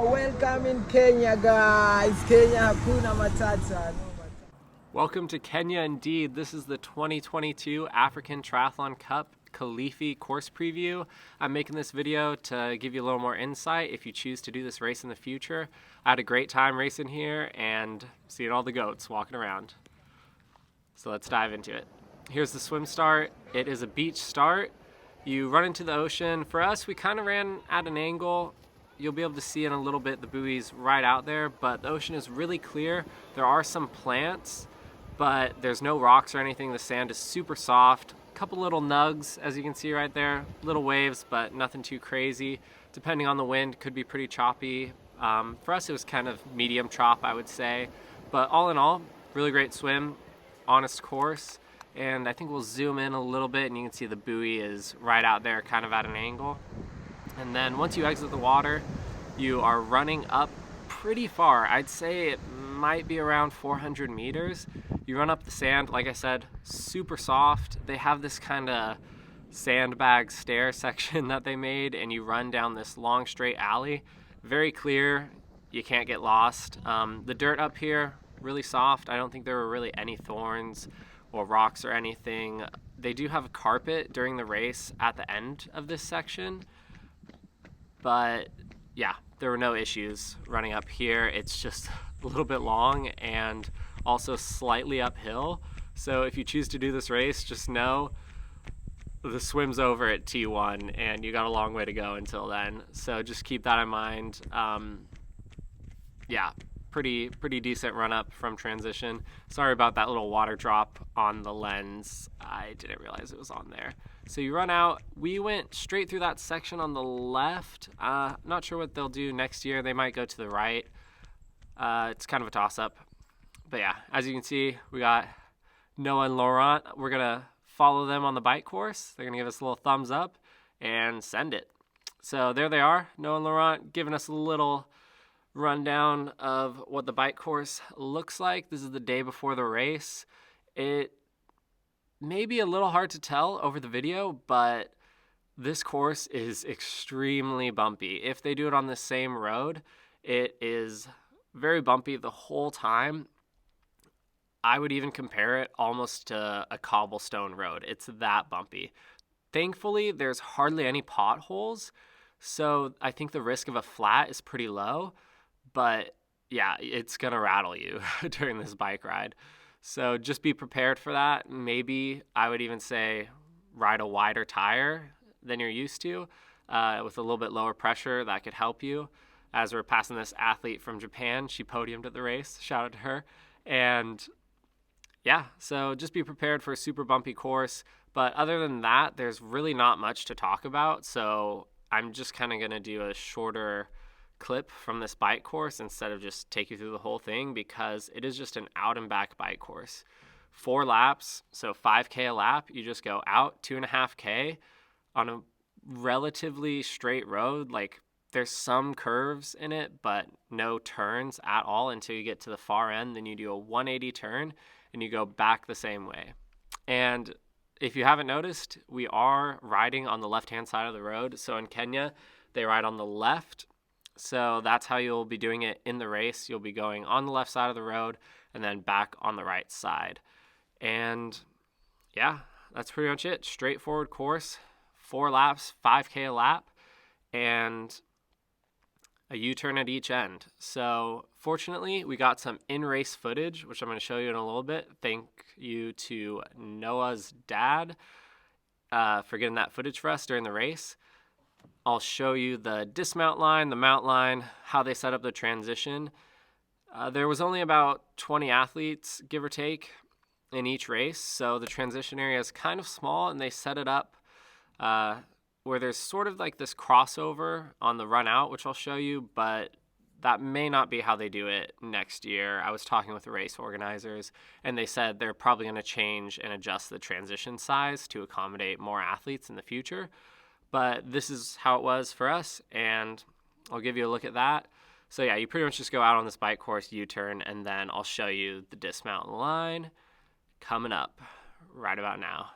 Welcome in Kenya, guys. Kenya hakuna matata. No matata. Welcome to Kenya indeed. This is the 2022 African Triathlon Cup Kilifi course preview. I'm making this video to give you a little more insight if you choose to do this race in the future. I had a great time racing here and seeing all the goats walking around. So let's dive into it. Here's the swim start. It is a beach start. You run into the ocean. For us, we kind of ran at an angle. You'll be able to see in a little bit the buoys right out there, but the ocean is really clear. There are some plants, but there's no rocks or anything. The sand is super soft. A couple little nugs, as you can see right there. Little waves, but nothing too crazy. Depending on the wind, could be pretty choppy. For us, it was kind of medium chop, I would say. But all in all, really great swim, honest course. And I think we'll zoom in a little bit and you can see the buoy is right out there, kind of at an angle. And then once you exit the water, you are running up pretty far. I'd say it might be around 400 meters. You run up the sand, like I said, super soft. They have this kind of sandbag stair section that they made, and you run down this long straight alley. Very clear, you can't get lost. The dirt up here, really soft. I don't think there were really any thorns or rocks or anything. They do have a carpet during the race at the end of this section. But yeah, there were no issues running up here. It's just a little bit long and also slightly uphill. So if you choose to do this race, just know the swim's over at T1 and you got a long way to go until then. So just keep that in mind. Yeah, pretty decent run up from transition. Sorry about that little water drop on the lens. I didn't realize it was on there. So you run out. We went straight through that section on the left. Not sure what they'll do next year. They might go to the right. It's kind of a toss-up. But yeah, as you can see, we got Noah and Laurent. We're going to follow them on the bike course. They're going to give us a little thumbs up and send it. So there they are, Noah and Laurent, giving us a little rundown of what the bike course looks like. This is the day before the race. It may be a little hard to tell over the video, but this course is extremely bumpy. If they do it on the same road, it is very bumpy the whole time. I would even compare it almost to a cobblestone road. It's that bumpy. Thankfully, there's hardly any potholes, so I think the risk of a flat is pretty low. But yeah, it's gonna rattle you during this bike ride. So just be prepared for that. Maybe I would even say ride a wider tire than you're used to with a little bit lower pressure. That could help you. As we're passing this athlete from Japan, she podiumed at the race. Shout out to her. And yeah, so just be prepared for a super bumpy course. But other than that, there's really not much to talk about. So I'm just kind of going to do a shorter clip from this bike course instead of just take you through the whole thing, because it is just an out and back bike course. 4 laps, so 5K a lap. You just go out 2.5K on a relatively straight road. Like, there's some curves in it, but no turns at all until you get to the far end. Then you do a 180 turn and you go back the same way. And if you haven't noticed, we are riding on the left-hand side of the road. So in Kenya, they ride on the left. So that's how you'll be doing it in the race. You'll be going on the left side of the road and then back on the right side. And yeah, that's pretty much it. Straightforward course, 4 laps, 5K a lap, and a U-turn at each end. So fortunately, we got some in-race footage, which I'm going to show you in a little bit. Thank you to Noah's dad for getting that footage for us during the race. I'll show you the dismount line, the mount line, how they set up the transition. There was only about 20 athletes, give or take, in each race. So the transition area is kind of small, and they set it up where there's sort of like this crossover on the run out, which I'll show you, but that may not be how they do it next year. I was talking with the race organizers, and they said they're probably going to change and adjust the transition size to accommodate more athletes in the future. But this is how it was for us, and I'll give you a look at that. So yeah, you pretty much just go out on this bike course, U-turn, and then I'll show you the dismount line coming up right about now.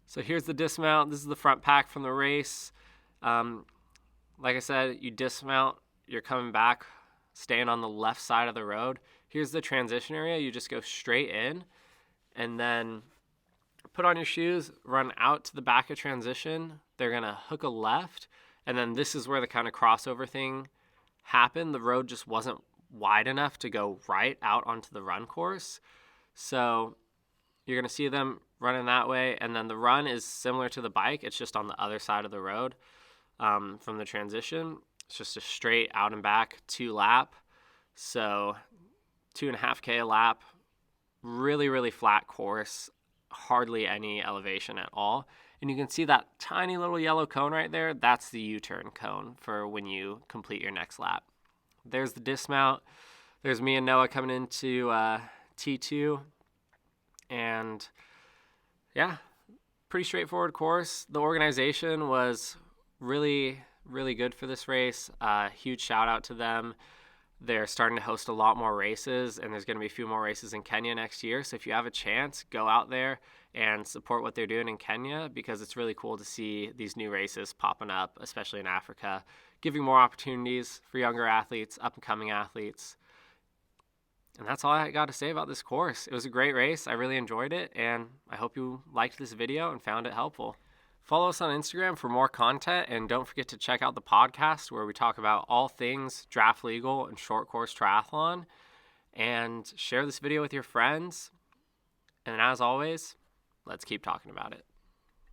So here's the dismount. This is the front pack from the race. like I said, you dismount, you're coming back, staying on the left side of the road. Here's the transition area. You just go straight in and then put on your shoes, run out to the back of transition. They're going to hook a left. And then this is where the kind of crossover thing happened. The road just wasn't wide enough to go right out onto the run course. So you're going to see them running that way. And then the run is similar to the bike. It's just on the other side of the road from the transition. It's just a straight out and back 2-lap. So 2.5K a lap. Really, really flat course. Hardly any elevation at all. And you can see that tiny little yellow cone right there. That's the U-turn cone for when you complete your next lap. There's the dismount. There's me and Noah coming into T2. And yeah, pretty straightforward course. The organization was really, really good for this race. Huge shout out to them. They're starting to host a lot more races, and there's going to be a few more races in Kenya next year. So if you have a chance, go out there and support what they're doing in Kenya, because it's really cool to see these new races popping up, especially in Africa, giving more opportunities for younger athletes, up-and-coming athletes. And that's all I got to say about this course. It was a great race. I really enjoyed it, and I hope you liked this video and found it helpful. Follow us on Instagram for more content, and don't forget to check out the podcast where we talk about all things draft legal and short course triathlon. And share this video with your friends. And as always, let's keep talking about it.